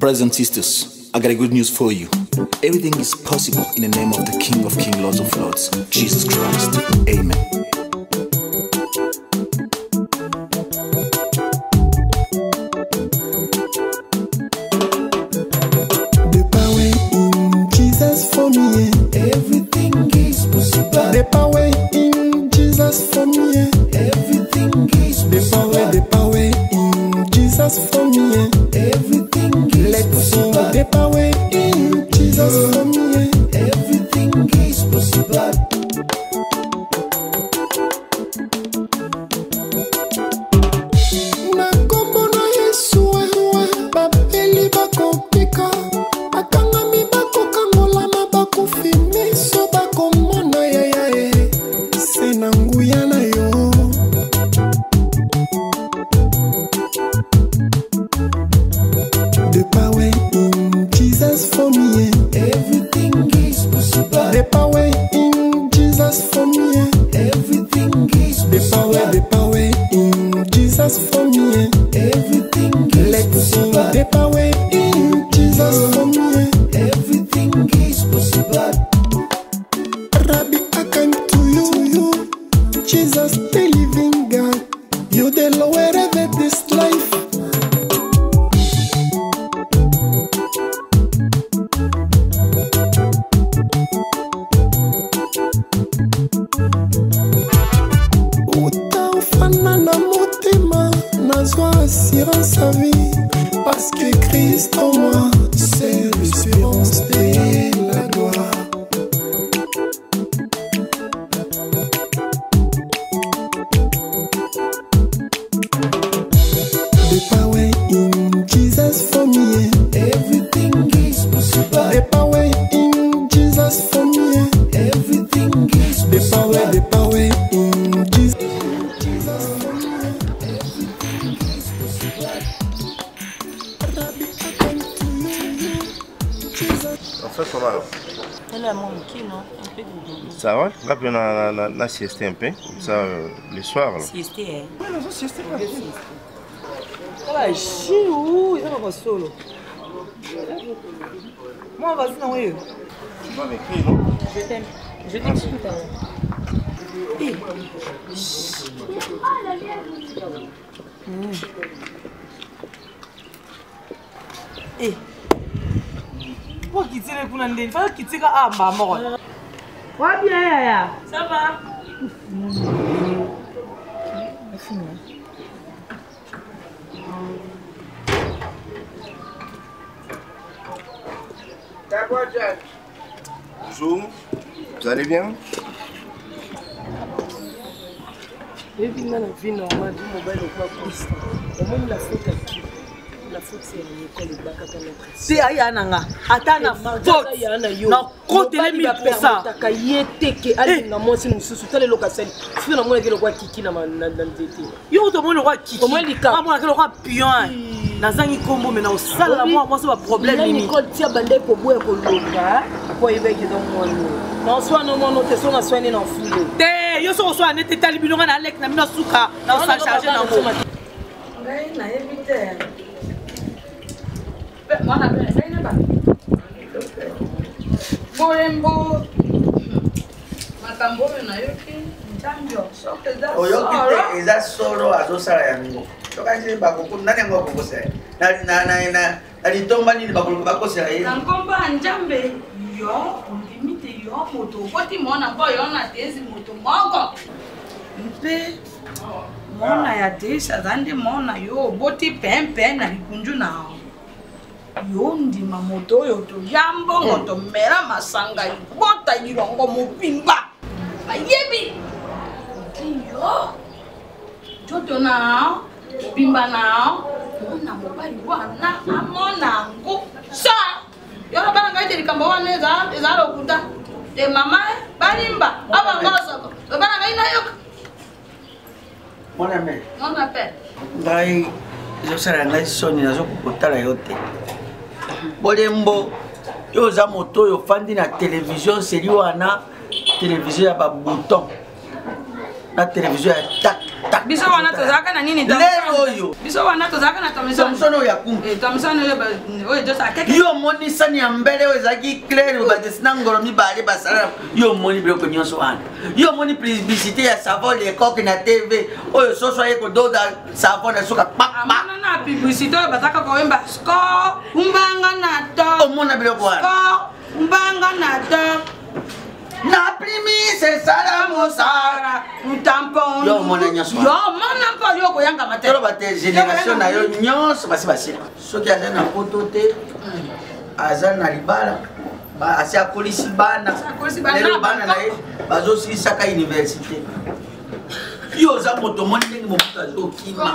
Brothers and sisters, I got a good news for you. Everything is possible in the name of the King of Kings, Lord of Lords, Jesus Christ. Amen. The power in Jesus for me, everything is possible. The power in Jesus for me, everything is possible. The power in Jesus for me, everything is possible. The power in Jesus for me, everything is possible. The power in Jesus for me, everything is possible. The power in Jesus for me, everything is possible. The power in Jesus for me, everything is possible. The power in Jesus for me, everything is possible. Rabbi, I come to you, Jesus, the living God. You the lower of this life. Assurance à vie, parce que Christ en moi, c'est l'espérance et la gloire. The power in Jesus for me, everything is possible. The power in Jesus for me, everything is possible. The power in Jesus for me. Ça comment alors? Elle a manqué, non? Un peu de... Ça va? On a siesté un peu, comme ça, le soir. Siesté, hein? Oui, on a siesté. Ah, chiou, il est pas solo. Moi, vas-y, non, oui. Tu vas m'écrire, non? Je t'aime. Je t'aime tout à l'heure. Eh. Pourquoi quitter les coulants? Il faut quitter à maman. Ouais, bien, Yaya. Ça va? Bonjour, vous allez bien? Et puis, dans la vie normale, du mobile au pas constant. Au moins, la faute à qui? La faute, c'est l'école de Baka Kanaka. C'est Ayananga. Attends, la faute. Na côté les 1000%. Takayete ali na moi si nous sous telle location. Si na moi que le roi kiki na ndete. Yo to moi le roi kiki. Moi lika. Moi que le roi pion. Na zangi kombo mais na osala moi c'est pas problème mimi. L'école tia bande ko boye ko longa. Ko yebeki donc moi. Na soit no mo te so na soigner na foule. Te yo so so na te tali bilonga na lek na mina suka na sa charger na mo. Ngai na éviter. Moi na bien, ça n'a pas. Morembo. Makambo na yoki. Njambo. Sokeza. Oyoki te eza solo azosala yango. Tokanzi bakoko nani yango bakokosela. Na litomba nini bakosela ye. Na nkomba njambe yo, limite yo moto. Koti mona mpo yo na tezi moto moko. Mpe mona ya desha zande mona yo boti pempe na likunju na yo ndima moto yo to jambo moto mera masanga bota yirongo mopimba bayebi yo joto na pimba na mona mobali wana amona ngo sa yo bana ngaite likambo wana eza lokuta de mama balimba abangosa bana ngaina yo Mon ami. Mon appel. Ngai ezosala ngai soni nazokokotala yo te. Bolembo yo za moto yo fandi na télévision seli wana télévision ya ba bouton na télévision ya tac tac biso wana tozalaka na nini lelo oyo biso wana tozalaka na Thomson oyo ya kumbi Thomson oyo tosa keke yo moni sani ya mbele oyo ezalaki clair badesina ngolo mibale basala yo moni biloko nyonso wana yo moni publicité ya savon lecoque na tv oyo soso aye kododa savon na suka amona na publicité oyo bazaka koyemba sko umbanga na to omona biloko wana sko umbanga na to na primise sala mosara ntampon yo mona nyonso yo mona mpo yo koyanga mate tolo bate génération na yo nyonso basi basila soki aza na poto te aza na libala asi akolisi bana lelo bana na ye bazosilisaka université yo oza moto moni ndenge mobutu azokima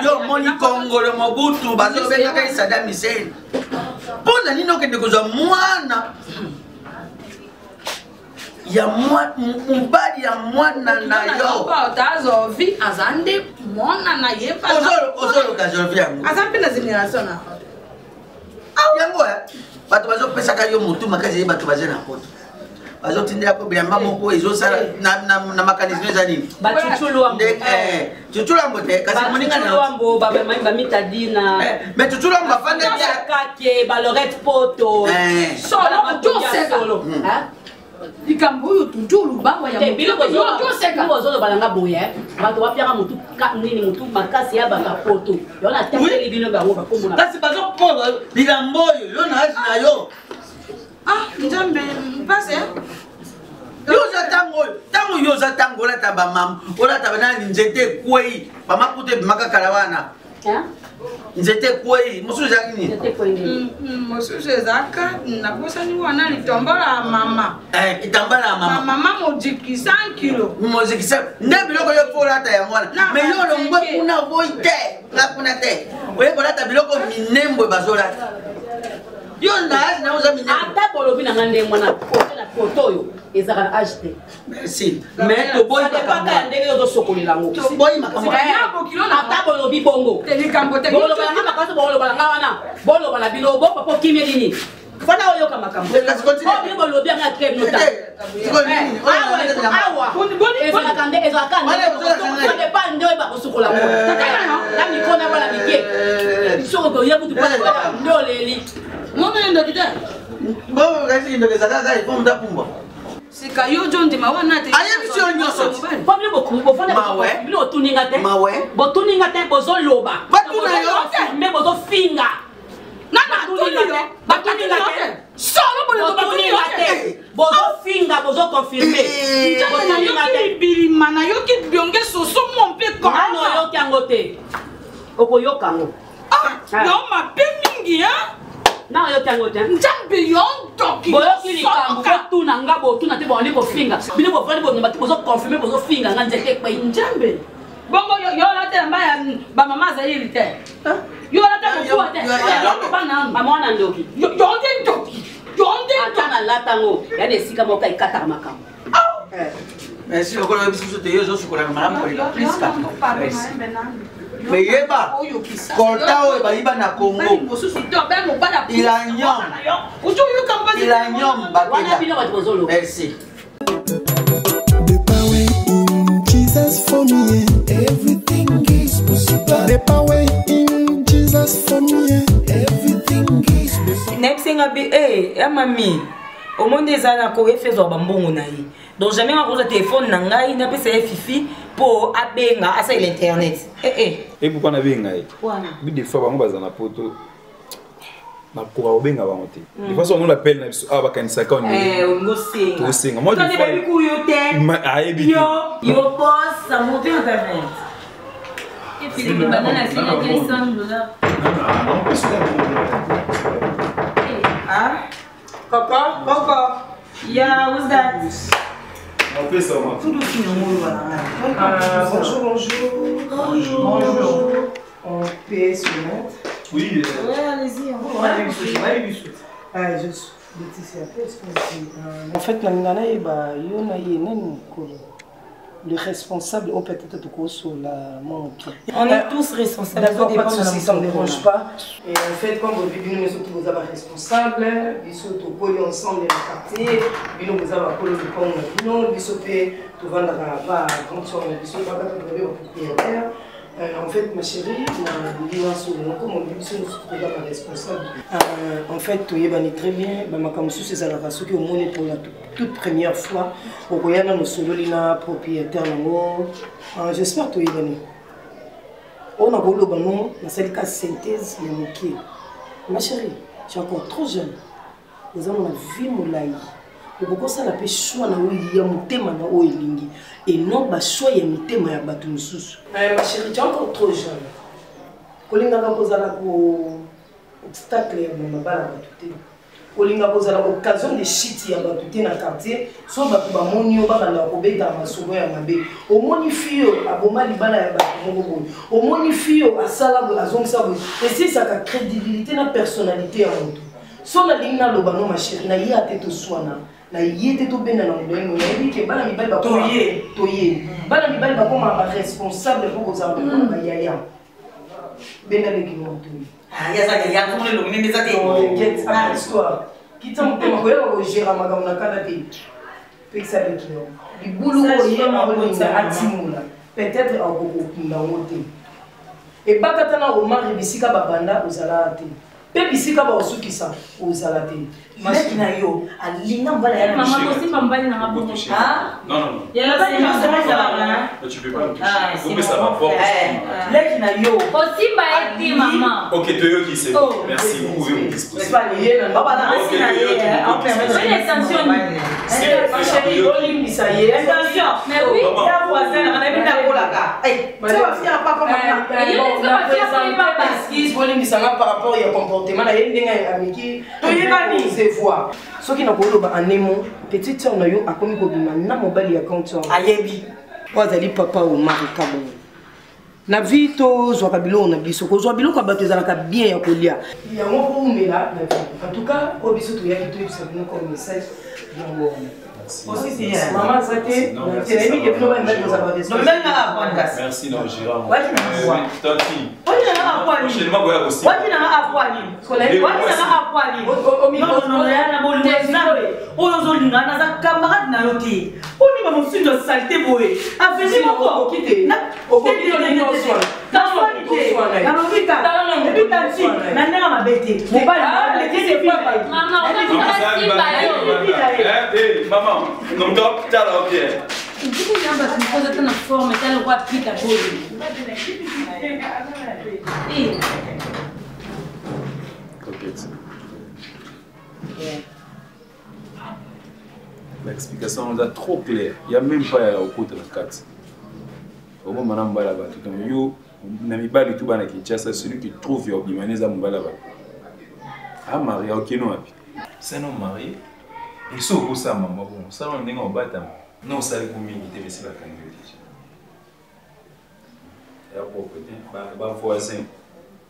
yo moni kongolo mobutu bazobengaka Saddam Hussein mpona nini okende kozwa mwana ya mobali ya mwana na yo otazovi aza nde mwana na ye ozoloka jovi yango aza mpe na génération na yango bato bazopesaka yo motu makasi ye bato baza na poto bazotindela po bilamba moko ezosala na makanisme eza nini cuculambo te kasi moninga mais cuculambo afandeke balorete poto likambo oyo tujulu bawa ya biloko ozolobalanga boye bato bapiaka motu nini motu makasi ya baka poto yona tekeli bino bango bakomona kasi bazokoba likambo oyo yo na age na yo nzambe mpase yo oza ntango yo oza ntango olata bamama olata banani nzete ekwei bamaputa ebimaka kala wana nzete ekwei mosusu ezalaki nini mosusu ezalaka nabosani wana litombola mama litambala ya mama mama mojiki 100 kilo mozikisa nde biloko yo fo olata yango wana mais yo olongwe kuna oboyi te nga kuna te oye kolata biloko minembwe bazolata yo na age na oza minembo ata bolobi nanga nde mwana poto oyo ezaka na age te merci mais toboyi makambo ya ndenge ozosokolela ngo toboyi makambo ata bolobi bongo bolobalanga makasi bolobalanga wana boloba na bilobo papa okimie nini fana oyoka makambo oyo bolobi yanga crème nota ezalaka nde ezodepa nde oyo bakosukola ngo na mikona bana mike soko koya kutu pala nde oleli sika yo jo ndima wana te ayebisi yo nyonso bino otuninga te botuninga te bozoloba me bozofinga bozofinga bozokonfirme bilima nayoki bionge soso mo mpe oyoki yango te okoyoka yango yo mabe mingi na oyoki yango te nzambe yo ntoki boyoki likambo botuna nga botuna te bobandi kofinga bino bovandi bonyamba te bozokonfirme bozofinga nga nzete ekpai nzambe bongo yo olatela mba ya bamama azalili te yo olata kokuwa te mama wana ndoki yonde ntoki yonde ata na latango yana esika moko ekataka makambo merci lokola oyebisi biso te yo ozosukolaka malamu koleka priska mais yeba kolta oyo bayiba na Congo ilanyom merci The power in Jesus for me, everything is possible. The power in Jesus for me, everything is possible. Next thing I be, mami, au monde des années, quand il fait ça, bambou naï. Donc jamais on pose le téléphone, nangai, n'a pas fait fifi pour abenga, à ça l'internet. Et pourquoi on a bien naï? Oui, des fois, on va dans la poto. Na pour obenga ba moté. Des fois on l'appelle na biso aba kanisa ka on. On singa. Moi des fois yo boss ça monte internet. Et puis les bananes c'est la $100. Ah? Coco. Yeah, what's that? On fait ça moi. Tout doucement bonjour. On peut se mettre. Oui. Allez-y, on va aller du suite. Juste Laetitia, en fait, nangana eba yo na ye nani kolo. le responsable, on peut être sur la manque. On est tous responsables. D'accord, pas de soucis, ça ne me dérange pas. Et en fait, comme vous dites, nous sommes tous responsables, nous sommes tous ensemble dans le quartier, nous sommes tous les nous sommes tous vendre la grande soirée, nous sommes tous propriétaires. En fait, ma chérie, comme on dit, nous sommes tous responsables. En fait, tu es très bien, c'est la race qui est pour la toute première fois. Au Royal, nous sommes propriétaires. J'espère que tu es venu. On a voulu la synthèse de mon pied. Ma chérie, tu es encore trop jeune. Nous avons la vie moulaï. Pourquoi ça la choix na oui ya mutema na oelingi et non ba choix ya mutema ya batu mususu. Ma chérie, tu es encore trop jeune. Kolinga ka kozala ko obstacle ya mabala batu. Kolinga kozala occasion de shit ya batu te na quartier, so batu ba monio ba bala ko beta masubo ya mabe. O moni fio aboma libala ya batu moko boy. O moni fio asala bo azongisa boy. Et c'est ça la crédibilité na personnalité ya mutu. So na linga lobano ma chérie na ya te to swana. Na yete to bena na mbengo na yebi ke bana mibali ba toye bana mibali ba koma responsable pour kozala ba yaya bena le kino toye ya za ya to le lomine ndeza te get a histoire kita mutema ko yaba ko gera magamu na kala te pekisa le kino libulu ko yema ko nza atimula peut-être a ko kinda wote e bakata na o mari bisika babanda ozala te pe bisika ba osukisa ozala te maki na yo alinga mbala ya maman aussi mbali na ngabongo non ya la tu peux pas me toucher vous mais ça va fort leki na yo aussi ba eti maman OK to yo qui c'est merci vous pouvez me disposer c'est pas lié na baba na rasi na ye on permet une extension ma chérie olim bisaye attention mais oui ya voisin na na bita kolaka ça va finir papa maman olim bisanga par rapport ya comportement na ye ndenga amiki to yebani voir. Ce qui n'a pas eu un émo, petite soeur Nayo a commis Bobima, n'a mobile à compte. Ayebi, pas ali papa ou mari kabon. Na vito, Zwakabilo, na biso, Zwabilo ka batezalaka bien ya kolia. Il y a un peu mais là, en tout cas, au biso to yaki to c'est bon comme message. Aussi c'est maman ça t'es ami qui peut mettre nos abonnés. Non même na apprendre. Merci non Gérard. Ouais, je vois. Tanti. On a apprendre. Je ne vois pas aussi. On a apprendre. On a apprendre. Non ya na bolu nzabe. Oyo zolinga na za camarade na yo te. Oni ba mosu de saleté boye. Afezi moko kite. Na okokite ni oso. Tasolite. Na lobika. Na bitanti. Na ndenga mabete. Mobali le kite papa. Maman, on va dire maman, non top, t'as la pierre. Du coup, il y a une chose de forme, t'as le droit de quitter ta L'explication nous a trop claire. Il n'y a même pas au côté de la carte. Au moment où on va là-bas, tout le monde, Namibali tout bana Kinshasa, celui qui trouve Yobimaneza Mbalaba. Ah, Maria, ok, non, c'est non marié. Et ce que ça, maman, ça on est en bâtiment. Non, ça est pour moi, il était la canne. Et à propos, voisin,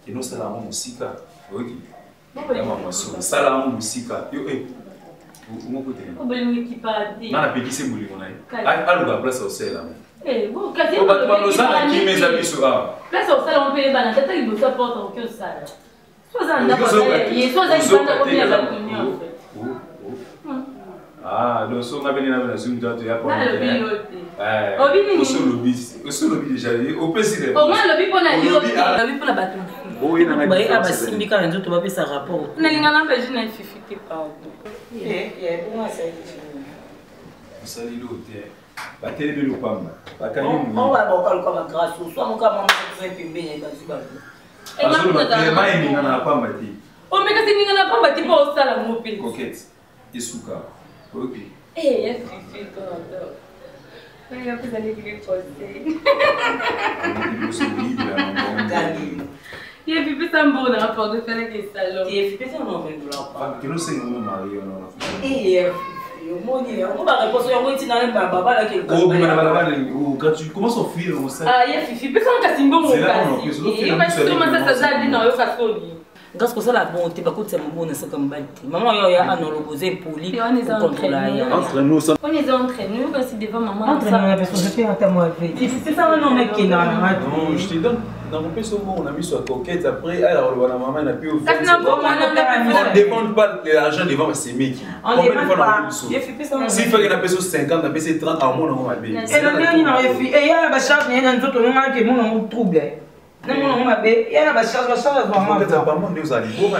et nous, c'est la musique. Ok. Ça la musique. Yo, eh. Vous côté. Oh, ben, qui parle. Non, la petite, c'est boulot. Ah, la place au sel. Eh, vous, quand on va qui mes amis sur A. Place au sel, on peut les bananes. Peut-être qu'il vous apporte aucun sale. Soit ça, il soit ça, il va combien la première en fait. Ah, donc si on a venu dans une date, il y a pas de lobby déjà, au président. Au moins, le lobby pour la lobby pour la bateau. Oui, on a Simbi quand même, tu vas faire sa rapport. On a l'ingénieur belge n'a fifi pas. Pour moi, c'est salut l'hôtel. La télé de l'Opam. On va avoir comme grâce au soir, mon camarade fait pimber et bazuba. Et maintenant, oh, mais quand il n'y en a pas, tu peux aussi la mouper. Coquette. Et souka. Ok. Eh, il y a fifi quand même. Oui, vous allez lui poster. Il y a fifi ça me bon rapport de faire les salons. Il y a fifi ça non mais de la part. Que nous c'est nous mariés non. Eh, on va répondre sur moi tina même baba là qui. Oh, mais quand tu commences à fuir on sait. Ah, il y a fifi, personne qui a simbo mon cas. Et il va sûrement ça ça dit non, il va sortir. grâce que ça la bonté ba kotsa mbona ça comme balti maman yo ya anologoze poli contrôler entre nous ça on est entre nous parce que devant maman entre nous parce que je fais un témoin c'est ça non mec qui non je te donne dans mon pays on a mis sur coquette après alors la maman n'a plus on ne dépend pas de l'argent devant c'est mec on dépend pas si fait que la personne 50 la personne 30 à mon on va bien et le mien il n'a rien fait et il y a la charge il y a un autre moment que mon trouble non non ma bé il y a la charge vraiment peut-être pas moi nous allons bon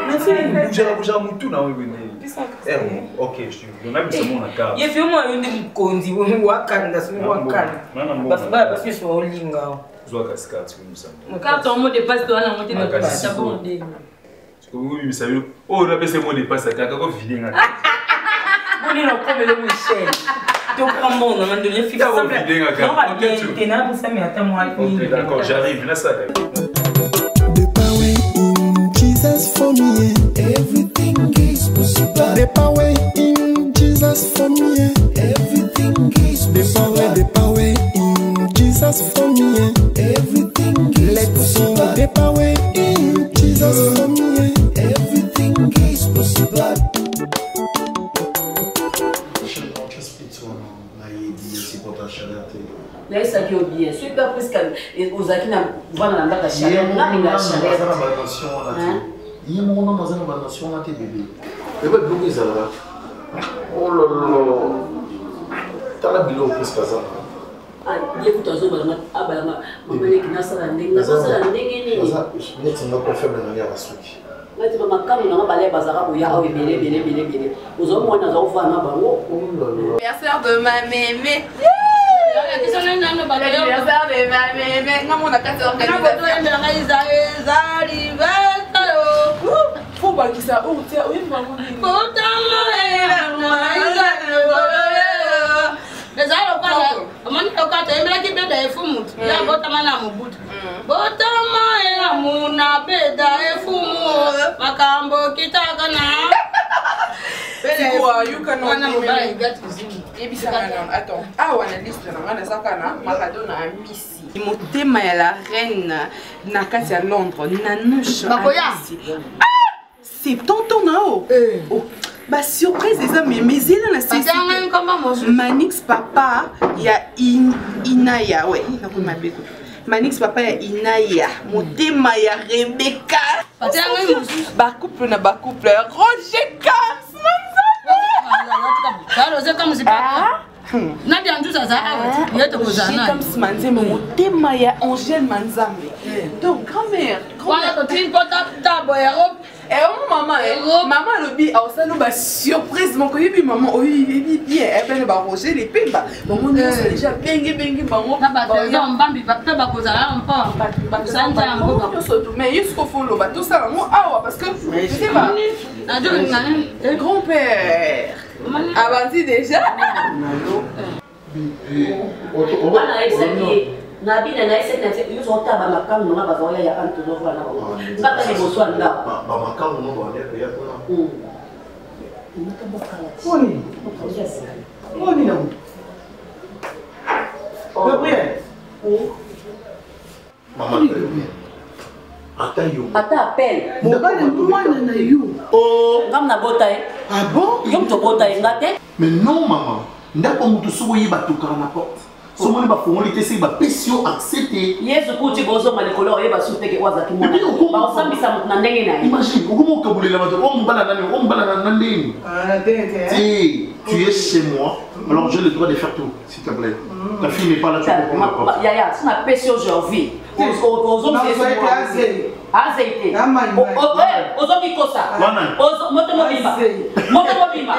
mais bouger tout na ok je suis on a mis ce monde à carte il fait moi une mkonzi wakanda so wakanda parce que so linga zo cascade nous ça quand on mot de passe toi na monter de passe bon dé oui mais ça oh là c'est mot de passe à kaka ko vider nga boni no comme le Michel donc on monte on devient fixe ça non ça mais attends moi d'accord j'arrive là ça The power in Jesus for me, everything is possible. The power in Jesus for me, everything is possible. The power in Jesus for me, everything is possible. The power in Jesus for me, everything is possible. Là, ça qui est bien. Celui qui a pris aux acquis n'a pas dans la chaleur. Il a la chaleur. Il y a mon nom dans une nation à tes bébés. Et bien, bloquer ça là. Oh là là. T'as la bilo plus que ça. Ah, il écoute aux autres. Ah, bah, maman, il y a ça la ndenge. Ça la ndenge. Ça, je n'ai pas fait de manière à souki. Là, tu vas m'accamer dans la balai bazara où il y a belé. Aux hommes, on a enfants à bango. Anniversaire de ma mémé. Anniversaire de ma mémé. Non, on a 4 organisateurs. Faut pas qu'il ça. Oh, tiens, oui, maman. Attends, ah, on a liste Maradona a Missy. Motema ya la reine Nakati à Londres, Nanouche. C'est tonton Nao. Bah surprise les amis, mais il a la Manix papa, il y a Inaya, ouais, Manix papa, il y a Inaya, Motema ya Rebecca. Bah couple na ba couple, Roger Kams. Nadia Andrew Zaza, il y a comme ce manzé, mon thème ya Angèle Manzambe. Donc grand-mère, et maman, le bi, ça nous va surprise, mon coïbi, maman, oui, bien, elle va Roger les pimba. Maman, c'est déjà bengi, maman. Mais il faut follow, tout ça, parce que je sais pas. Grand-père. Avanti déjà. Nabila na ese na tse yuzo ta ba makamu na ba zoya ya antu zo fana ba ngata ni boswa nda ba makamu no ba le ya kona Oni na Gabriel maman Ata appel. Mwana na yo. Oh, ngam na bota e. Ah bon? Yom to bota e ngate? Mais non maman, ndako mutu soko yeba tukala na porte. Somo ni ba fongoli te se ba pesio accepter. Yesu kuti bozo malekolo yeba suteke wazaki mwana. Ba osambisa mutu na ndenge na. Imagine, okomo kabulela bato, o mbala na ndenge. Ah, t'es. Si tu es chez moi, alors j'ai le droit de faire tout, s'il te plaît. Ta fille n'est pas là, tu peux prendre la porte. Yaya, c'est ma pesio aujourd'hui. Aux hommes c'est Azeite. Ozobi kosa. Moto mobimba.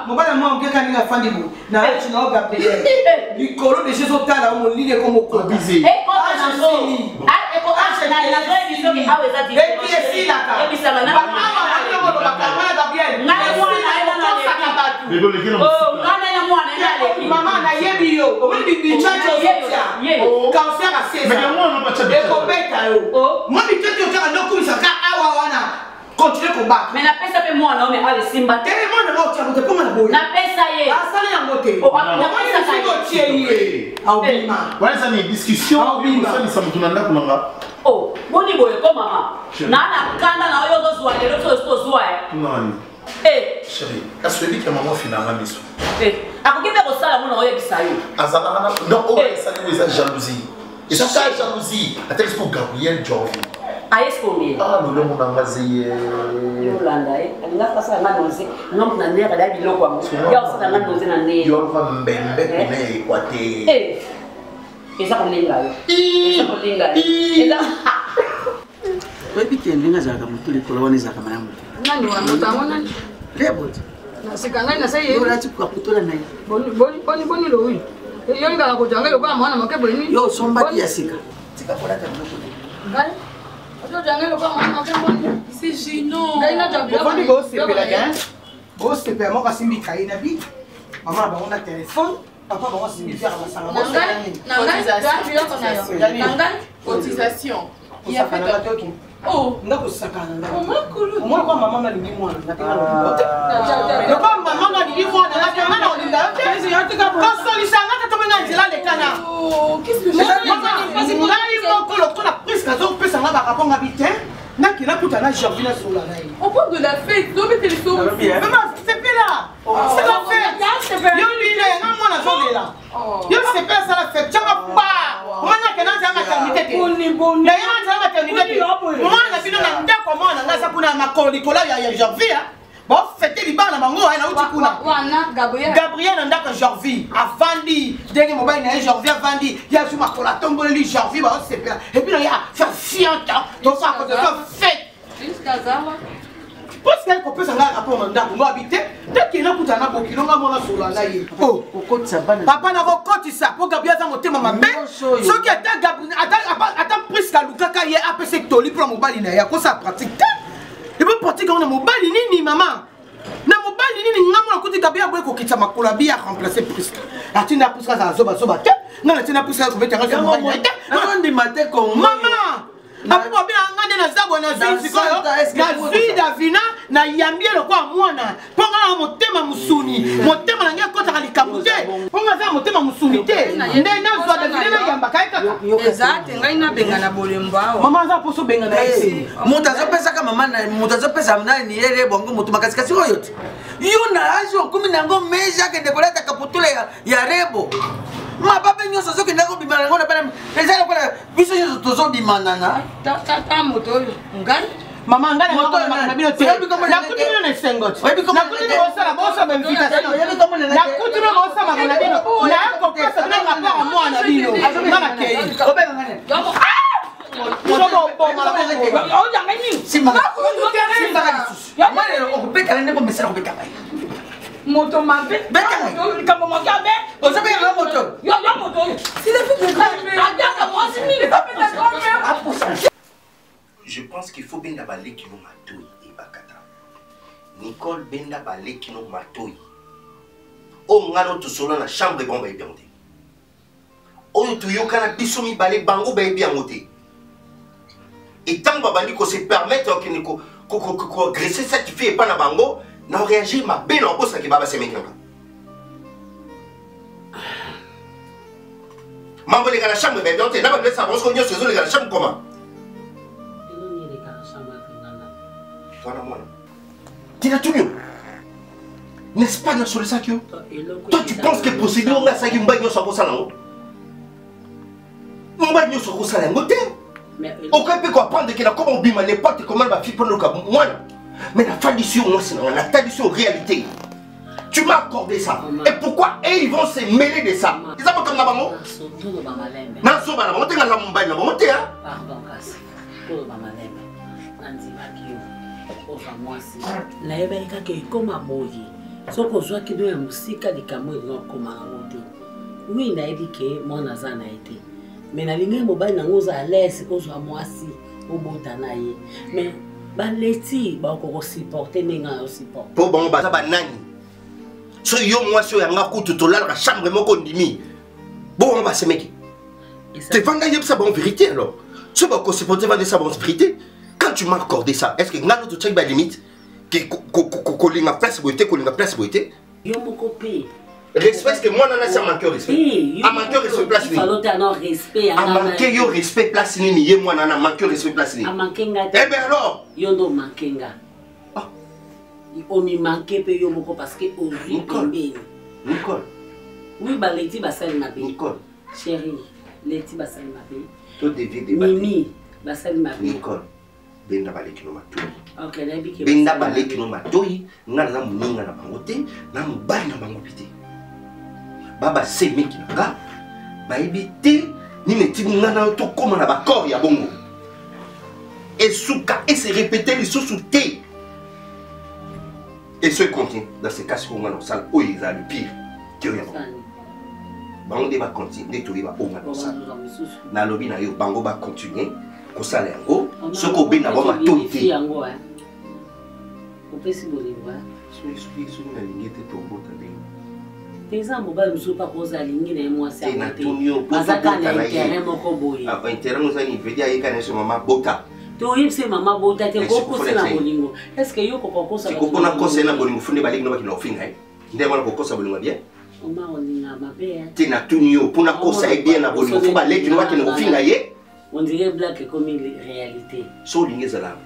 Mobala moi on kani la fandi bu. Na tu na Gabriel. Likolo de Jésus tala mo ligne comme ko bizé. Eko na la vraie vision qui a weza dit. Et qui est si là ka. Et bisala na. Gabriel. Maman na yebi yo. O mi bi chacho yo. Cancer à 16 ans. Mais moi non pas chacho. Moi, je suis en train de continuer kobaka. Mais napesa pe mwana mais ale simba. Te mwana ngo tya ko ponga na boye. Napesa ye. Asali yango te. Napesa ka ye. Aubima. Voilà ça une discussion. Ça ni samutunanda kunanga. Oh, boni boye ko mama. Na kanda na yo zo zwa lelo so zwa. Non. Chérie, celui qui a maman finalement miso. Akokende ko sala mona oyo bisayo. Azala non o ça ni jalousie. Et ça jalousie. Attends pour Gabriel Jovi. Est-ce qu'on est? Ah, nous l'avons engagé. Yolanda, elle a fait ça à nausée. Non, on a l'air d'aller là quoi. Il y a aussi la nausée dans les. Yolanda mbembe kune équaté. Et ça on est là. Et ça on est là. Et ça. Oui, puis tu es venu à Zagamutu, les colonies à Cameroun. Nani wa motamo nani? Lebot. Na sikanga na sai. Yo la tu kwa putola nai. Boni lo wi. Yo nga ko janga yo kwa mwana makebo ni. Yo somba ya sika. Sika kola ta bloko. Ngai. Yo janga yo kwa mwana makebo ni. C'est gênant. Ngai na janga. Boni go sepela gan. Go sepela mo kasimbi kai na bi. Mama ba on a téléphone. Papa ba on simbi faire la sala. Cotisation. Il a fait oh, nga kusakana nga. Makulu. Omwana kwa mama na limi mwana na tena lobote. Le kwa mama na limi mwana na tena na olinda. Kasolisa nga to menga nzela le kana. Oh, qu'est-ce que j'ai fait? Ngai moko lo tona presque azo pesa nga ba raponga bite. Na kila kuta na Gervina sola na ye. On parle de la fête, donc mettez les sauts. Maman, c'est pas là. C'est la fête. Yo lile nga mwana zo lela. Yo c'est pas ça la fête. Chama pa. Mwana kana za maternité te. Na yana za maternité te. Mwana bino na ndako mwana nga sa kuna makoli kola ya Gervia. Bon, fêter libana bango na uti kuna. Wana Gabriel ndaka Gervie avandi denge mobile na Gervie avandi ya suma kola tombole li Gervie ba c'est pas. Et puis là ya faire fianta donc ça côté ça fête. jusqu'à Zama. Parce qu'elle peut s'engager rapport dans ndako ngo habiter dès qu'il a kutana bokilo nga mona sola na ye. Oh, kokotisa bana. Papa na kokotisa po Gabriel za motema mabe. Soki ata Gabriel ata prise ka lukaka ye apese toli pour mobile na ya ko ça pratique. Et puis pratique on mobile nini maman. Na mobile nini ngamo kuti Gabriel boy ko kitsa makolo bi a remplacer prise. Atina prise za zoba te. Non atina prise ko betanga za mobile. Non ndi mate ko maman. Apo ba bien ngande na zabo na zinzi ko yo. Na vida vina na yambie lo kwa mwana. Ponga na motema musuni. Motema na ngeko ta likamute. Ponga za motema musuni te. Nde na zo da vina na yamba kai kaka. Exact, ngai na benga na bolembo awa. Maman za poso benga na isi. Mutazo pesa kama mama mutazo pesa mna ni yele bongo mutu makasi oyo. Yo na ajo kumi na ngo meja ke dekoleta kaputule ya rebo. Ma papa nyoso zoke ndako bimana ngona bana pesa ko biso nyoso tozo bimana na. Ta moto ngai. Mama ngana moto na bino te. Na kutino na sengot. Na kutino osala bosa invitation. Na kutino osala na bino. Na ko pesa na rapport moi na bino. Ngana kei. Obenga ngane. Moto mabe. Comme mon gars, on s'appelle un moto. Yo moto. Si le fait de grand-mère, moi aussi, il est pas fait de grand-mère. Je pense qu'il faut bien d'abaler qui nous matouille et bakata. Nicole benda balé qui nous matouille. Oh ngano tu solo na chambre bon ba bien. Oh tu yo kana bisomi balé bango ba bien monté. Et tant babandi ko se permettre que niko ko agresser cette fille et pas na bango. Non réagir ma belle en bosse qui baba se mettre là. Mambo les gars la chambre ben bien n'a pas de savoir ce qu'on dit sur les gars la chambre comment. Toi moi. Tu l'as tout mieux. N'est-ce pas sur le sac? Toi tu penses que procédure là ça qui me bagne sur bossa là. Mon bagne sur bossa là ngote. Aucun peut comprendre que la comment bima les potes comment va faire pour le cas moi. Mais la tradition, moi, c'est la tradition réalité. Tu m'as accordé ça. Et pourquoi ils vont se mêler de ça? Ils ont comme la maman. Non, c'est pas la maman. Tu as la mumbai, la maman. Pardon, Kassi. Pour la maman. Nandi Makio. Pour moi, si. La Ebeka qui est comme un moyi. Sauf qu'on soit qui doit un musique à l'icamo et non comme un roté. Oui, il a dit que mon azan a été. Mais la ligne mobile n'a pas à l'aise qu'on soit moi si. Au bout d'un aïe. Mais. Baleti ba ko supporter ninga o support po bon ba nani so yo moi so ya ngaku tutola la chambre moko ndimi bon ba se meki te vanga yeb ça bon vérité alors so ba ko supporter vendre ça bon vérité quand tu m'as accordé ça est-ce que ngano tu check ba limite kolinga place boité kolinga place boité yo moko pe respect que moi nana ça manque respect a manque respect place ni a manque yo respect place ni ye moi nana manque respect place ni a manque nga eh ben alors yo ndo manque nga on mi manque pe yo moko parce que on rit pembeni Nicole oui ba leti basali mabe Nicole chérie leti basali mabe to devient des mimi basali mabe Nicole benda baleki no matoi okay na biki benda baleki no matoi ngana na muninga na bango te na mobali na bango pite baba se meki na nga bayebi te nini ti ngana to koma na bakor ya bongo esuka et se répéter lisusu te et ce continue dans ce cas on ngana osala oyo eza le pire que oyo bango nde bacontinue nde toyeba oyo ngana osala nalobi na yo bango bacontinue kosala yango soki obenda bango matoi te opesi bolingo soki nalingi te tobota ndenge peza mobali mosusu mpa koza alingi na ye mwasi azaka na intérêt moko boye intérêt mozani vedi ayeka na so mama bota toyebise mama bota te kokosa na bolingo estce yo kokopona kosa na bolingo funde baleki no bakina ofinga ye nde mwana kokosa bolingo bien oma olinga mabe te na tuni yo mpona kosa ye bien na bolingo fu baleki no bakina ofinga ye on dirait black comme réalité so olingi ezala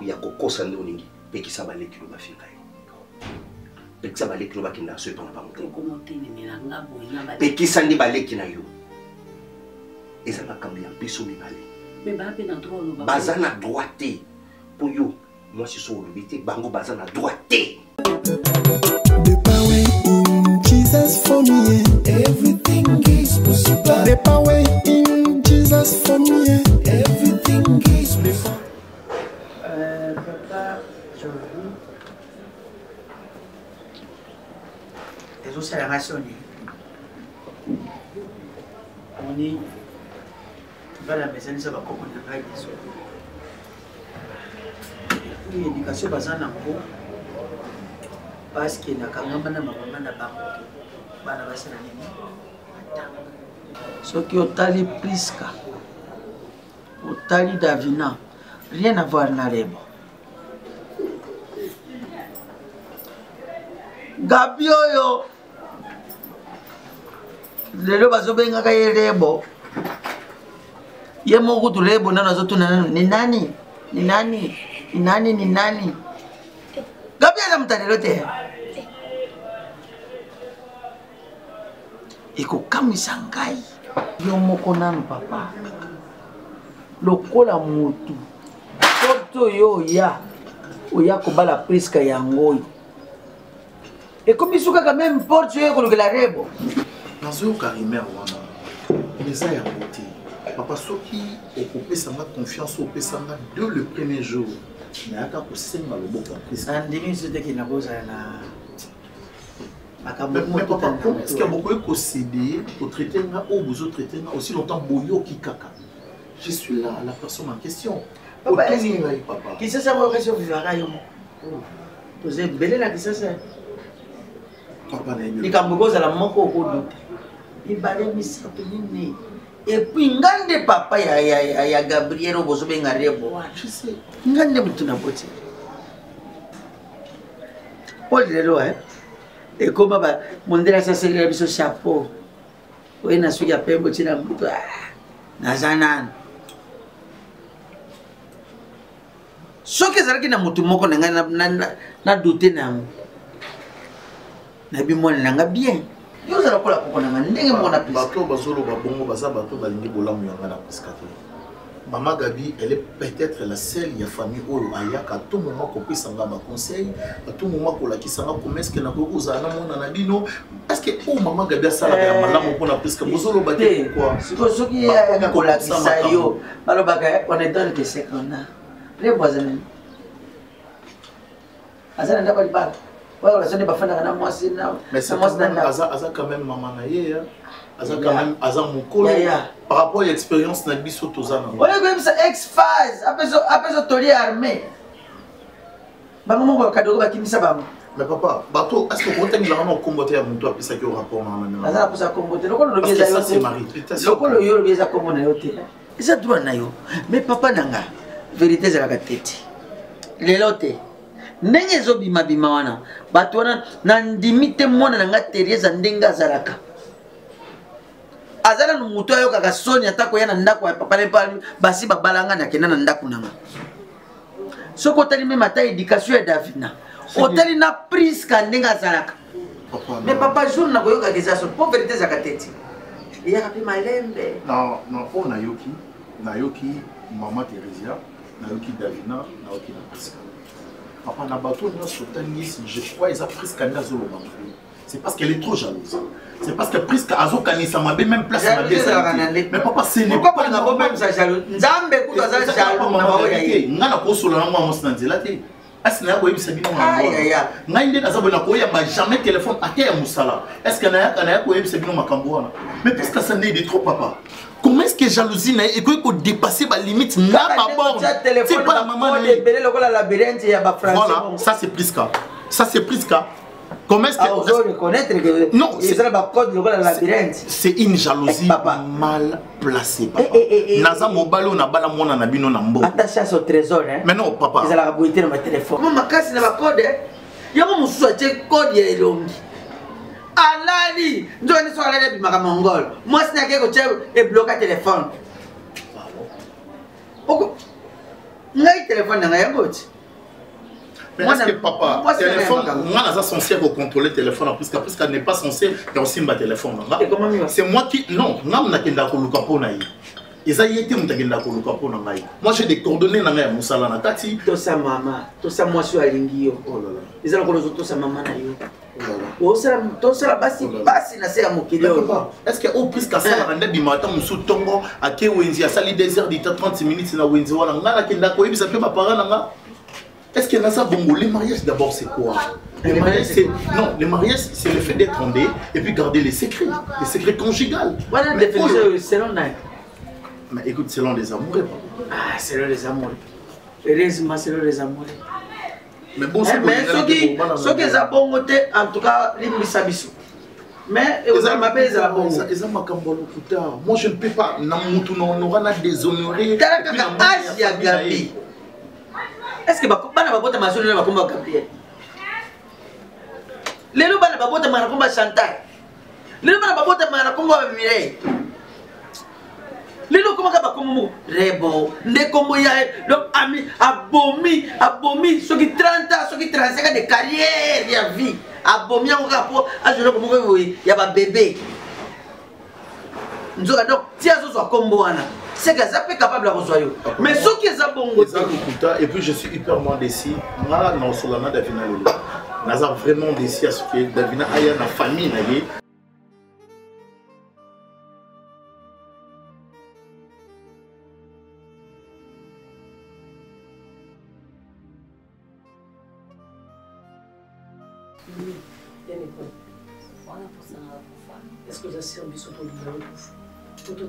ya kokosa nde olingi pekisa baleki no bafinga ye pekisa baleki no bakina so epona bango te pekisa nde baleki na yo eza makambo ya biso mibale baza na droit te po yo mwasi so olobi te bango baza na droit te. The power in Jesus for me, everything is possible. The power in Jesus for me, everything is possible. Papa, Jovi, ezosala nga soni oni bala mesanisa bakoko na ngai biso éducation baza nango parceke nakangama na bamama na bango bana basala nini soki otali Priska otali Davina rien à voir na Rebo Gabi oyo lelo bazobengaka ye Rebo ye moko tu Rebo nano azotuna ni nani ni nani ni nani ni nani Gabi aza mutalelo te ekokamwisa ngai yo moko nano papa lokola mutu toto yo oya kobala Priska yangoyo ekomi kaka même porte yo ekolokela Rebo nazoyoka rimer wana eza yango te papa soki okopesanga confiance opesanga dès le premier jour nayaka kosenga loboko ya Priska andimi biso teke nakozala na mais papa est-ce que bokoki kocéder kotraite nga oyo bozotraite nga aussi longtemps boyoki kaka je suis là la personne en question otuni ngai papa kisasa moyoka ovivaka yo toza ebele na kisasa likambo ekozala moko okoduta mibale misato mine epuis nga nde papa ya Gabriel oyo bozobenga Rebo wana nga nde mutu na boti po lelo ekoma mondele asaselera biso chapeau oye na suki ya pembe otina mutu naza nani soki ezalaki na mutu moko na ngai na dute na yango nayebi mwana nanga bien yo ozala kola koko nanga ndenge moko na bato bazoloba bongo baza bato balingi bolamu yanga na Priska te Maman Gabi, elle est peut-être la seule de la famille où ayaka à tout moment qu'on puisse avoir un conseil, à tout moment qu'on la qui s'en va comme est-ce que n'a pas osé à mon anadino, est-ce que oh maman Gabi a ça la maman pour la Priska bozolo baté pourquoi? C'est pour ce qui est qu'on la qui ça yo, alors baga on est dans le décès qu'on a, les voisins. Azana ndaba libala. Ouais, on a sonné bafana na moi c'est na. Mais c'est quand même maman naie. Aza quand même aza mukolo par rapport à l'expérience na biso tozana. Oya comme ça ex-phase après toli armée. Bango moko kadoko bakimisa bango. Mais papa, bato est-ce que vous avez vraiment combattu à mon toit puis ça qui au rapport na maman. Aza pour ça combattre. Lokolo lo bieza ça c'est mari. Lokolo yo lo bieza comme na yote. Eza droit na yo. Mais papa nanga vérité za la tête. Lelote. ndenge ezobima bima wana bato wana na ndimi te mwana na nga Teresa ndenge azalaka azala no mutu ayokaka soni ata koya na ndako ya papa lepali basi babalanga na kenda na ndako nanga soko otali meme ata éducation ya Davina otali na Priska ndenge azalaka mais papa jour na koyoka eza so po vérité za kateti eyaka pe malembe non po nayoki mama Teresa nayoki Davina nayoki na Priska papa na bateau nyonso otangisi je crois eza Priska nde azoloba c'est parce qu'elle est trop jalouse. C'est parce que Priska azokanisa mabe même place na mais papa c'est ne pas na bo même ça jaloux nzambe ku za jaloux na ba oya ngana ko solo na mwa mosna nzela te asina ko yebisa bino ngana ngai nde nazo na ko ya ba jamais téléphone ate ya musala est-ce que na ya ko yebisa bino makambo wana mais Priska ça n'est de trop papa. Comment est-ce que jalousie n'a et que dépasser ma limite n'a pas borne c'est pas la maman voilà ça c'est Priska ça c'est Priska. Comment est-ce que vous reconnaître que non c'est une jalousie mal placée papa naza mobalo na bala mona na bino na mbo attaché au trésor hein mais non papa ils la boîte dans ma téléphone maman kasi na ba code yamo mususu atie code ya elongi alali ndoni so alali bimaka mongol moi sina ke ko tie et bloquer téléphone oko ngai téléphone na yango ti. Mais est-ce que papa, téléphone, on est censé contrôler le téléphone parce qu'elle n'est pas censée aussi ma téléphone. C'est moi qui non, non, na kenda ko lukapo na yi. Eza yete mutakenda ko lukapo na ngai. Moi j'ai des coordonnées na ngai musala na tati. To sa mama, to sa moi sur alingi yo. Oh là là. Eza ko lozo to sa mama na yo. Oh là là. O sala to sala basi na se ya mokili yo. Est-ce que au plus que ça rende bimata musu tongo ake wenzi asali 2 heures de 30 minutes na wenzi wana ngala kenda ko yebisa pe ba parents nga. Est-ce que dans ça, bon, les mariages d'abord c'est quoi? Les mariages c'est non, les mariages c'est le fait d'être en dé et puis garder les secrets conjugaux. Voilà la définition selon Nike. Mais écoute, selon les amoureux. Ah, selon les amoureux. Heureusement selon les amoureux. Mais bon, mais ceux qui ont bongoté en tout cas limbisa biso. Mais vous avez ma belle la bongo. Ils ont ma cambolo plus tard. Moi je ne peux pas na mutu na on déshonorer. Asia Gabi. Est-ce que bana babota masolo na bakomba Gabriel? Lelo bana babota mara komba Chantal. Lelo bana babota mara komba Mireille. Lelo komba ka bakomo Rebo, nde kombo ya donc ami abomi soki 30 ans, soki 35 ans de carrière ya vie. Abomi on rapo ajolo kombo ya ba bébé. Nzoka donc ti azo kombo wana. C'est que ça peut capable de rejoindre. Mais ce qui est bon et puis je suis hyper moins déçu. Moi, non, sur la Davina, Naza vraiment déçu à ce que Davina ait une famille. Est-ce que vous avez servi sur ton livre? Tout type de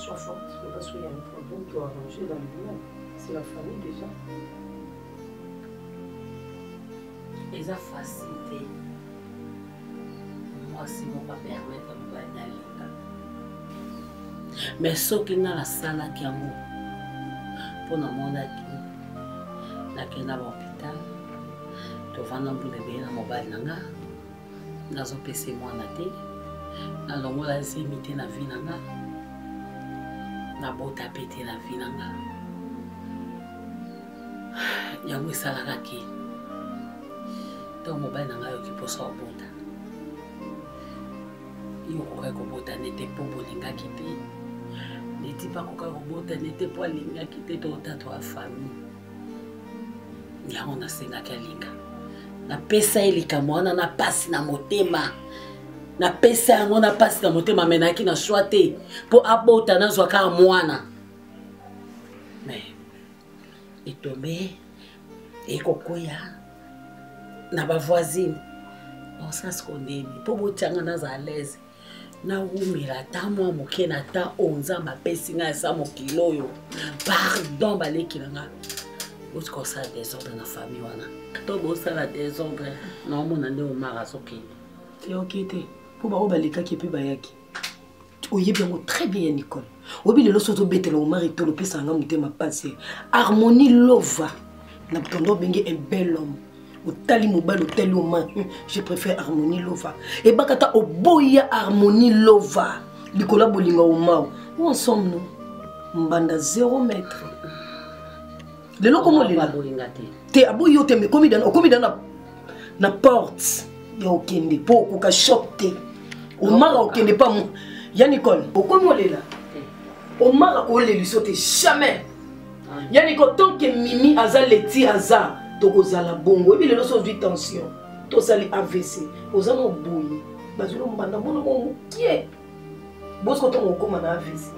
sois forte, parce qu'il y a un problème qui doit arranger dans le monde. C'est la famille déjà. Et ça facilité. Moi, si mon papa permet de me aller. Mais ce qui n'a la salle qui a mou. Pour le monde qui est dans l'hôpital, tu vas dans le bébé dans mon bal nanga. Dans un PC moi na té. Dans le monde là c'est imité na vie nanga. Na bota pété na vie nanga. Yango salaka ki. To mobile nanga yo ki posa obota. Yo ko bota n'était pas bolinga kité. N'était pas ko bota n'était pas linga kité to tato a famille. Yango na senga kalinga. Na pesa elika mwana na pasi na motema. Na pesa yango na pasi na motema menaki na swate po abota na zwaka mwana. Mais etombe ekokoya na ba voisine. On sens qu'on est po botanga na za l'aise. Na umira ta mwa moke na ta onza ma pesi nga sa mokilo yo. Pardon baleki nga. Ose kosala désordre na famille wana. To bosala désordre na omona nde Omar azokende. Te ok te. Po ba obalekaki epe bayaki. Oyebi yango très bien Nicole. Oyebi lelo sozo betela Omar etolo pesa nga motema pasi. Harmonie Lova. Na tondo bengi un bel homme. Otali mobile otali Omar. Je préfère Harmonie Lova. Et bakata oboya Harmonie Lova. Likola bolinga Omar. Où ensemble nous? Mbanda 0 mètre. Lelo komo lela bolinga te. Te aboyo te me komi dans na porte. Ya okende po ko ka shop te. Omar okende pas mo. Ya Nicole, okomi olela. Omar ko leli sote jamais. Ya Nicole tant que Mimi aza leti aza tokozala bongo. Ebi lelo so vi tension. To sali AVC. Oza mo boyi. Bazolo mbanda mona mo kie. Bosko to ngokoma na AVC.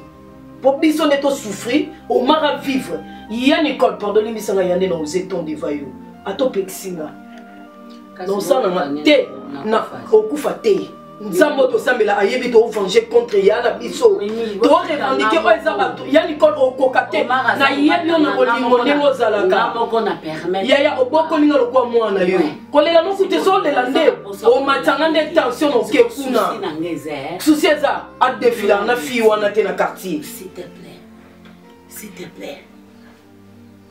Pour biso neto souffrir, Omar a vivre. Ya Nicole, pardonnez misanga yande na ozeton de vayo. Ato pexinga. Non ça na te na okufa te. Nzambo to sambela ayebi to venger contre ya na biso. To revendiquer o ezaba ya Nicole okokate na yebi na bolingo nengo zalaka. Moko na permettre. Ya oboko ninga lokwa mwana yo. Kolela no kute so de lande o matanga de tension no ke kuna. Souci eza a défiler na fille wana te na quartier. S'il te plaît. S'il te plaît.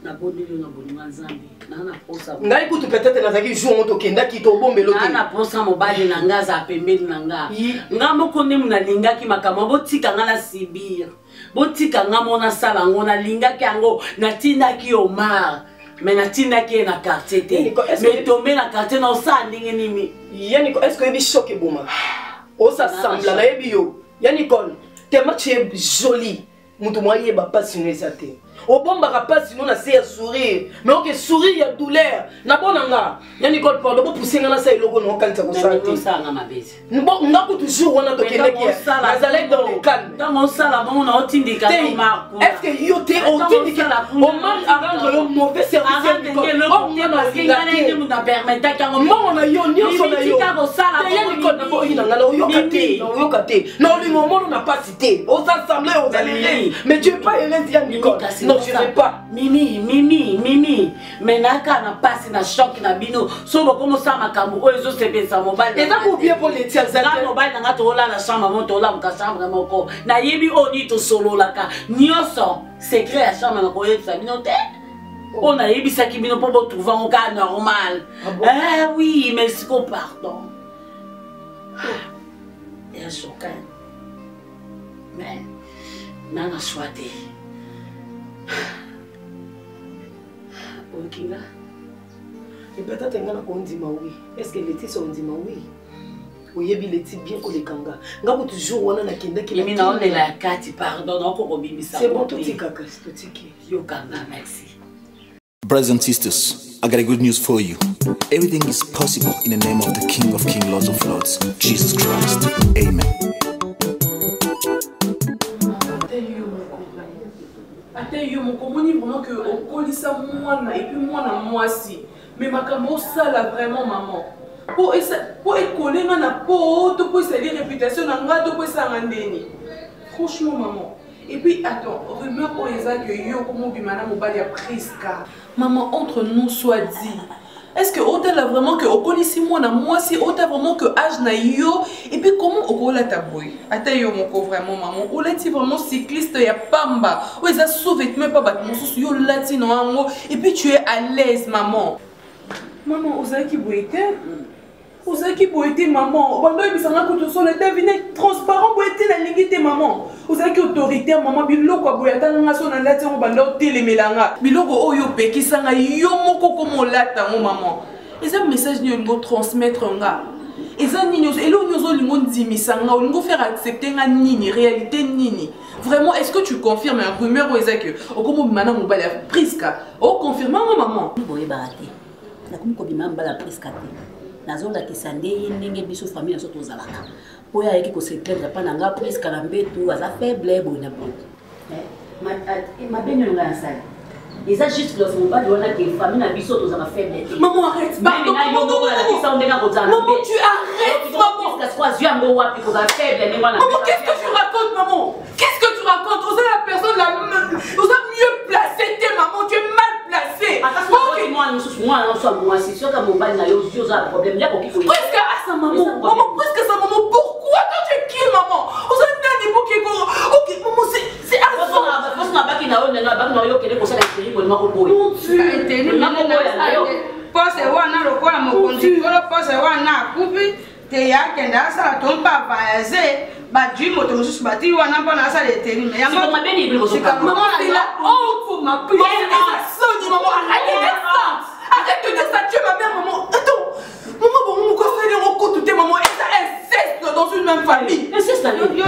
Na bonilo na bolinga Nzambe. Na posa. Ngai kutu peut-être nazaki jour moto kenda ki to bombelo te. Na posa mobali na nga za pembeli na nga. Nga moko ne muna lingaki makama botika nga na sibir. Botika nga mona sala ngona lingaki yango na tindaki Omar. Mais na tindaki na quartier te. Mais tomber na quartier na sa ndenge nini. Ya Nicole, est-ce que yebi choc e boma? O sa sembla na yebi yo. Ya Nicole, te match joli. Mutu moye ba passe une te. Au bon pas sinon na c'est sourire mais OK sourire ya douleur na bonanga ya Nicole pardon pour pousser ngana sa logo no kanta ko sa te ça nga mabezi bon ngako toujours wana to kende ki na zalé dans le calme dans mon sala bon na otindika Omar est-ce que yo te otindika Omar arrange yo mauvais service oh parce que ngana ndi mu na permettre ka mo na yo nyonso na yo tika ko sala ya Nicole na bo ina ngana yo kate na oli moment na pas cité aux assemblées aux alliés mais tu es pas heureuse ya Nicole. Non, je ne sais pas. Mimi. Mais naka na passe na choc na bino. So boko mo sa makambo o ezo sebe sa mobile. Et ça pour bien pour les tiers za mobile na to la na chambre mo to la mo ka chambre moko. Na yebi oni to solo la ka. Nyoso secret ya chambre na ko yebisa bino te. On a yebisa ki bino po bo trouver un cas normal. Ah oui, mais c'est qu'on pardon. Et choquant. Mais nana choité. Okinga. Et peut-être ngana ko ndima oui. Est-ce que Leti so ndima oui? Oyebi Leti bien ko lekanga. Ngako toujours wana na kenda ki. Mimi na on est la kati pardon donc ko bibisa. C'est bon tout kaka, tout tiki. Yo kanga merci. Brothers and sisters, I got a good news for you. Everything is possible in the name of the King of Kings, Lord of Lords, Jesus Christ. Amen. Ate yo mokomoni vraiment que au kolisa mwana et puis moi si mais makambo sala vraiment maman pour être collé na po to pour salir réputation na nga to pour ça ngandeni franchement maman et puis attends rumeur o eza que yo comme bimana mobali a Priska maman entre nous soit dit. Est-ce que autant là vraiment que au kolisi moi si autant vraiment que âge na yo et puis comment au kola taboy ata yo moko vraiment maman ou là tu vraiment cycliste ya pamba ou ça sous-vêtement pas bat mon sous yo latino ango et puis tu es à l'aise maman ozaki boité maman bando bisanga ko to solo ta vine transparent boité na lingité maman ozaki autoritaire maman biloko boyata nga so na lati ngo bando telemelanga biloko oyo pekisanga yo moko ko molata ngo maman eza message ni ngo transmettre nga eza nini elo nyozo lingo ndimisanga lingo faire accepter nga nini réalité nini vraiment est-ce que tu confirmes un rumeur ou eza que okomo bimana mobali a Priska o confirme ngo maman boye barate na komo bimana mbala Priska te nazola kisande ndenge biso famille so tozalaka po ya yeki ko se plaindre pa nanga Priska na mbetu aza faible bo na bon ma beno nga sala eza juste le mobali wana ke famille na biso tozala faible te maman arrête pardon maman tu arrêtes maman qu'est-ce que tu racontes maman qu'est-ce que tu racontes? Vous êtes la personne la mieux placée, maman, tu es mal placée. soit moi, c'est sûr que mon bail n'a eu un problème. Presque à sa maman. Maman, presque à sa maman. Pourquoi toi tu es qui, maman? Vous avez un niveau qui est ok, maman, c'est à son. Pose wana lokola mokonzi kolo pose wana akupi te yakende asala tompa voyage badwi moto mosusu bati wana mpona asala eterime yango maman arrête de dire ça, tu es ma mère, maman. Attends, maman, bon, mon conseil est en compte, maman, et ça inceste dans une même famille. Inceste, yo,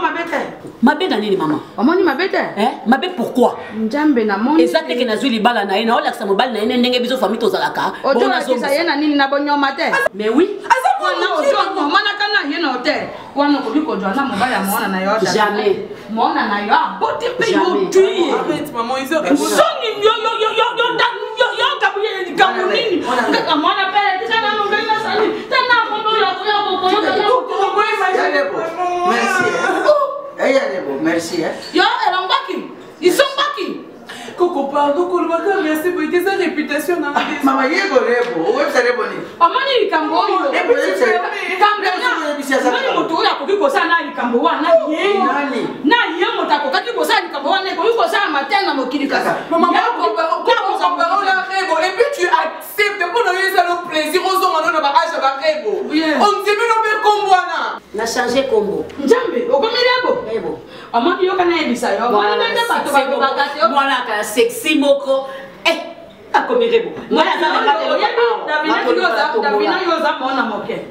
ma bête. Ma bête, maman. Maman, ni ma bête. Hein? Ma bête, pourquoi? Njambe na moni. Exacte que nazui libala na ina, ola ksamo bal na ina ndenge biso famille tozalaka. Bon na kisa yena nini na bonyo matin. Mais oui. Asa mwana ojo, mwana kana yena hotel. Wana ko biko jwana mobala mwana na yo. Jamais. Mwana na yo, bote pe yo tuye. Arrête, maman, ils ont Soni yo kabuye kamuni. Mwana pele tena no ngena sani. Tena kondo ya ko Merci. Yo, elle en baki. Ils sont baki. Coco, pardon, Kolmaka, merci pour sa réputation dans la maison. Maman, il est bon, où est-ce qu'elle est bonne? Amani likambo yo. Mani moto ya koki kosa na likambo wana ye. Na ye moto akokaki kosa likambo wana ko kosa matin na mokili kaka. Maman, et puis tu acceptes pour nous laisser le plaisir aux hommes dans le barrage de Barrebo. On dit mais non mais combo wana. Na changer combo. Njambe, okomirebo. Ebo. Amani yo kana ebisa yo. Mwana nende bato bakati yo. Mwana ka sexy moko. Akomirebo. Mwana za Davina yoza mona moke.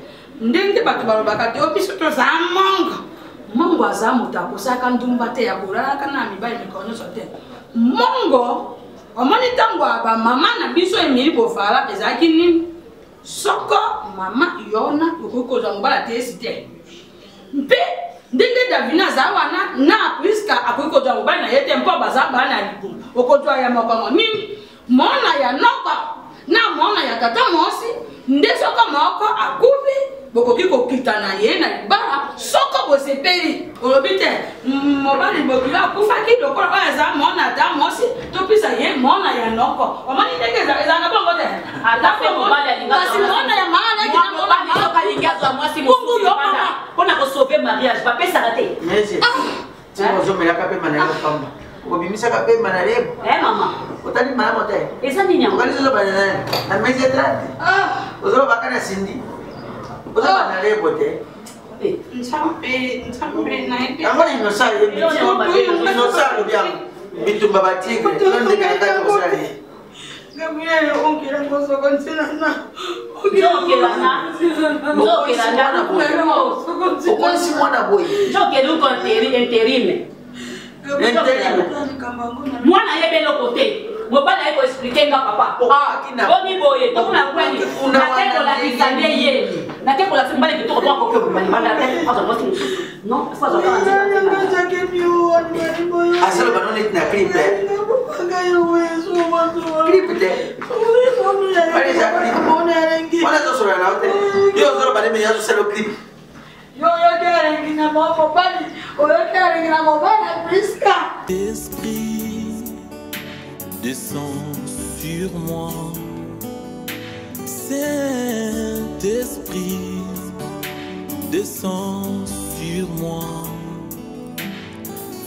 Ndenge bato balobaka te obiso toza mongo. Mongo aza moto akosaka ndumba te ya kolala na mibali mikolo nyonso te. Mongo omoni ntango bamama na biso emili bofala ezalaki nini? Soko mama yona okoki kozwa mobala te esi te. Mpe ndenge Davina aza wana na puiska akoki kozwa mobali na ye te mpo baza bana na libumu okozwa ya mokongo nini? Mona ya noko na mona ya tata mosi nde soko moko akufi bokoki kokita na ye na libala soko bosepeli olobi te mobali bokila akufaki lokola oyo eza mona ta mosi topesa ye mona ya noko omoni ndenge ezalanga bongo te kasi mona ya maana mpona kosauve mariage bapesaka te ozomelaka mpe manalebo pamba okobimisaka mpe manalebo mama otali malamu te eza nini yango okalizozoba na mesi ya 30 ozolobaka na sindi ozoba na lebo te yango na inosa inosa alobi yango bitumba batigre nondekelekati kosala ye okonisi mwana boye mwana ayebe eloko te mobali aye koexplike nga papa boni boye tokona kwani natekolakisa nde ye natekolakisa mobali kitoko to akoki obimalimbanda non asaloba no neti na clipe clipe te eza clipe wana ezosolola nao te yo ozoloba nde meya azosala clipe Esprit, descend sur moi. Saint-Esprit, descend sur moi.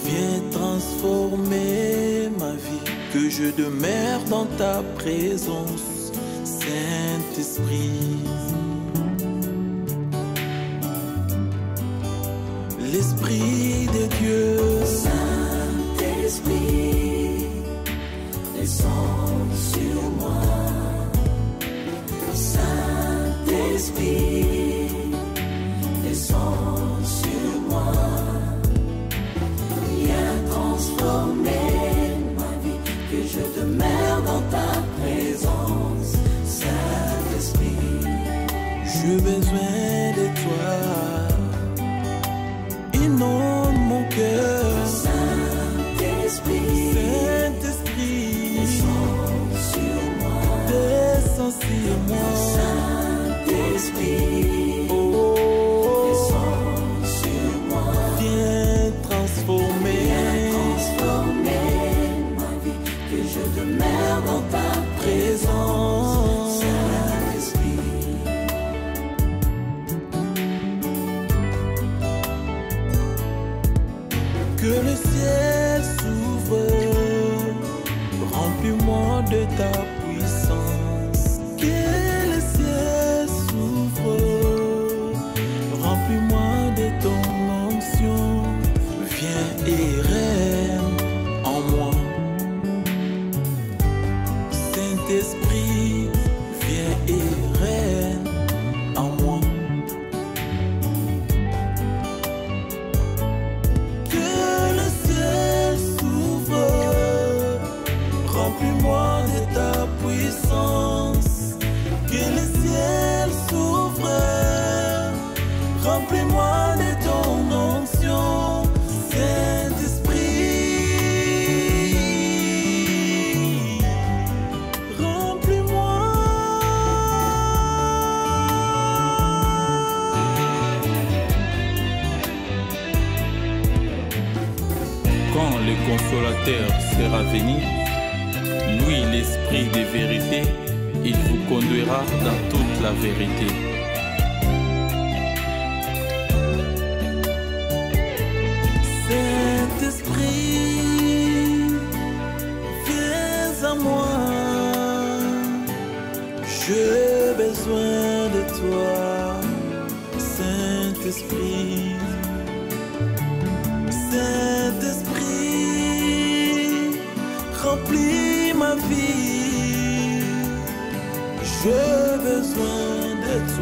Viens transformer ma vie, que je demeure dans ta présence, Saint-Esprit. L'Esprit de Dieu, Saint-Esprit, descend sur moi. Saint-Esprit, descend sur moi. Viens transformer ma vie, que je demeure dans ta présence, Saint-Esprit. j'ai besoin de toi. Inonde mon cœur, Saint-Esprit, descends sur moi, descends sur moi, Saint-Esprit, descends sur moi, viens transformer ma vie, que je demeure dans ta présence, consolateur sera venu, lui l'esprit de vérité, il vous conduira dans toute la vérité. Saint-Esprit, viens à moi, j'ai besoin de toi, Saint-Esprit. Saint-Esprit, remplis ma vie, j'ai besoin de toi.